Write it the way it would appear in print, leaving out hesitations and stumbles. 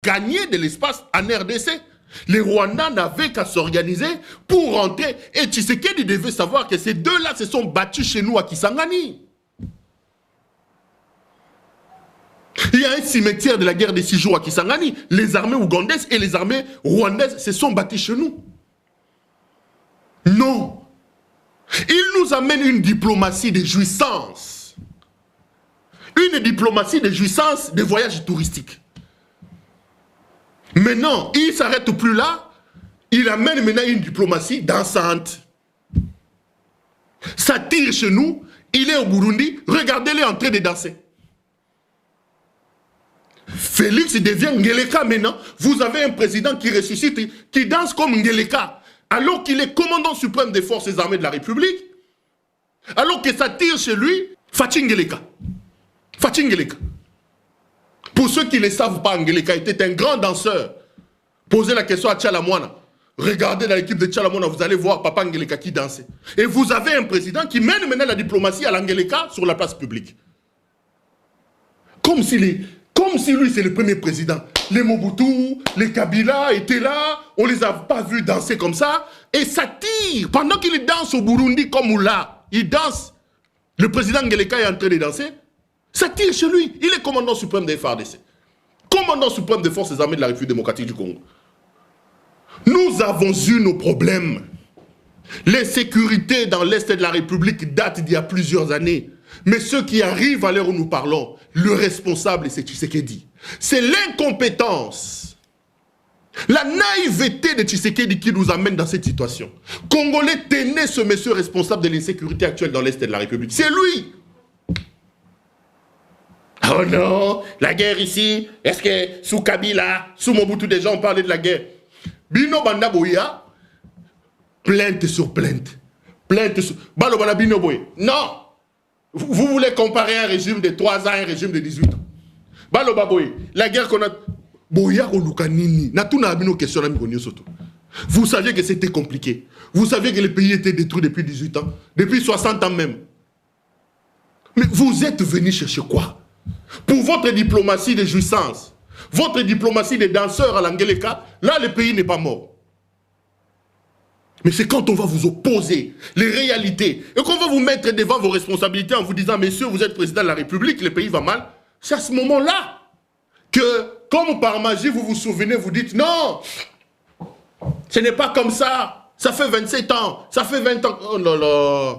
gagner de l'espace en RDC. Les Rwandais n'avaient qu'à s'organiser pour rentrer. Et Tshisekedi devait savoir que ces deux-là se sont battus chez nous à Kisangani. Il y a un cimetière de la guerre des 6 jours à Kisangani. Les armées ougandaises et les armées rwandaises se sont battues chez nous. Non. Il nous amène une diplomatie de jouissance. Une diplomatie de jouissance des voyages touristiques. Maintenant, il ne s'arrête plus là. Il amène maintenant une diplomatie dansante. Ça tire chez nous. Il est au Burundi. Regardez-les en train de danser. Félix devient Ngeleka maintenant. Vous avez un président qui ressuscite, qui danse comme Ngeleka, alors qu'il est commandant suprême des forces armées de la République. Alors que ça tire chez lui, Fachi Ngeleka. Fachi Ngeleka. Pour ceux qui ne le savent pas, Ngeleka était un grand danseur. Posez la question à Tchalamouana. Regardez dans l'équipe de Tchalamouana, vous allez voir Papa Ngeleka qui dansait. Et vous avez un président qui mène maintenant la diplomatie à l'Angeleka sur la place publique. Comme si lui c'est le premier président. Les Mobutu, les Kabila étaient là, on ne les a pas vus danser comme ça. Et ça tire. Pendant qu'il danse au Burundi comme là, il danse. Le président Ngeleka est en train de danser. Ça tire chez lui. Il est commandant suprême des FARDC. Commandant suprême des forces armées de la République démocratique du Congo. Nous avons eu nos problèmes. L'insécurité dans l'Est de la République date d'il y a plusieurs années. Mais ceux qui arrivent à l'heure où nous parlons, le responsable, c'est Tshisekedi. C'est l'incompétence, la naïveté de Tshisekedi qui nous amène dans cette situation. Congolais, tenez ce monsieur responsable de l'insécurité actuelle dans l'Est de la République. C'est lui. Oh non, la guerre ici, est-ce que sous Kabila, sous Mobutu, des gens ont parlé de la guerre? Bino Banda Boya, plainte sur plainte. Plainte sur... Balo Bala Bino Boya. Non. Vous voulez comparer un régime de 3 ans à un régime de 18 ans. Balo Baboye, la guerre qu'on a... Boya Olukanini, Natuna Abino question soto. Vous saviez que c'était compliqué. Vous saviez que le pays était détruit depuis 18 ans. Depuis 60 ans même. Mais vous êtes venus chercher quoi? Pour votre diplomatie de jouissance, votre diplomatie de danseurs à l'Angeleka, là le pays n'est pas mort. Mais c'est quand on va vous opposer les réalités et qu'on va vous mettre devant vos responsabilités en vous disant « Messieurs, vous êtes président de la République, le pays va mal », c'est à ce moment-là que, comme par magie, vous vous souvenez, vous dites « Non, ce n'est pas comme ça, ça fait 27 ans, ça fait 20 ans. » Oh là là.